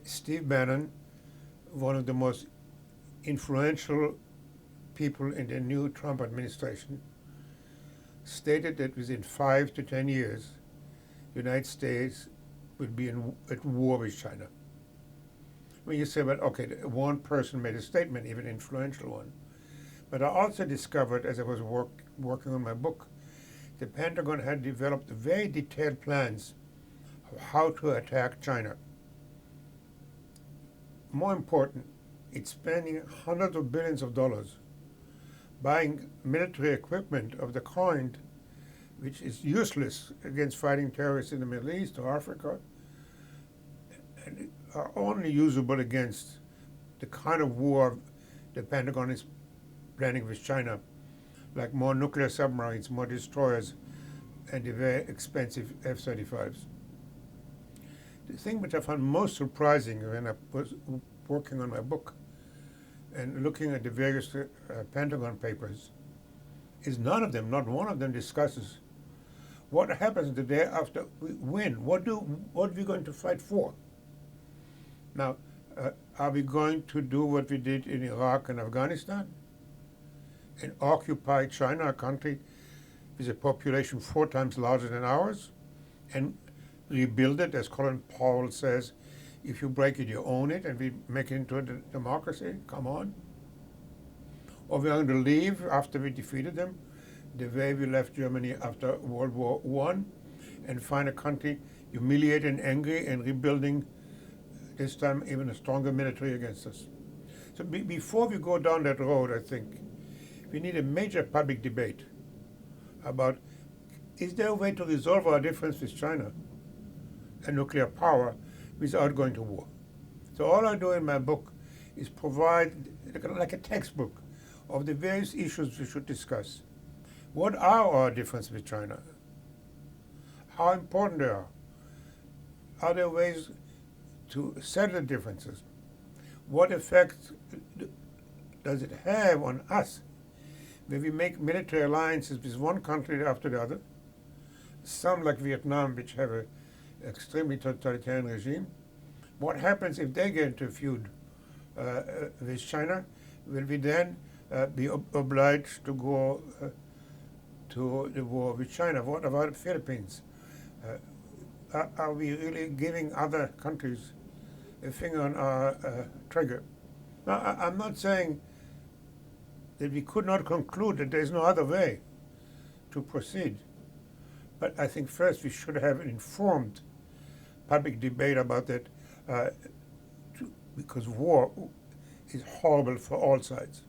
Steve Bannon, one of the most influential people in the new Trump administration, stated that within 5 to 10 years, the United States would be at war with China. When you say, well, okay, one person made a statement, even an influential one. But I also discovered, as I was working on my book, the Pentagon had developed very detailed plans of how to attack China. More important, it's spending hundreds of billions of dollars buying military equipment of the kind which is useless against fighting terrorists in the Middle East or Africa, and are only usable against the kind of war the Pentagon is planning with China, like more nuclear submarines, more destroyers, and the very expensive F-35s. The thing which I found most surprising when I was working on my book and looking at the various Pentagon papers is none of them, not one of them, discusses what happens the day after we win. What are we going to fight for? Now, are we going to do what we did in Iraq and Afghanistan and occupy China, a country with a population 4 times larger than ours, and rebuild it, as Colin Powell says, if you break it, you own it, and we make it into a democracy? Come on. Or we're going to leave after we defeated them, the way we left Germany after World War I, and find a country humiliated and angry and rebuilding, this time even a stronger military against us. So before we go down that road, I think we need a major public debate about, is there a way to resolve our difference with China and nuclear power without going to war? So all I do in my book is provide like a textbook of the various issues we should discuss. What are our differences with China? How important they are? Are there ways to settle differences? What effect does it have on us when we make military alliances with one country after the other? Some, like Vietnam, which have an extremely totalitarian regime. What happens if they get into a feud with China? Will we then be obliged to go to the war with China? What about the Philippines? Are we really giving other countries a finger on our trigger? Now, I'm not saying that we could not conclude that there is no other way to proceed. But I think first we should have an informed public debate about that, because war is horrible for all sides.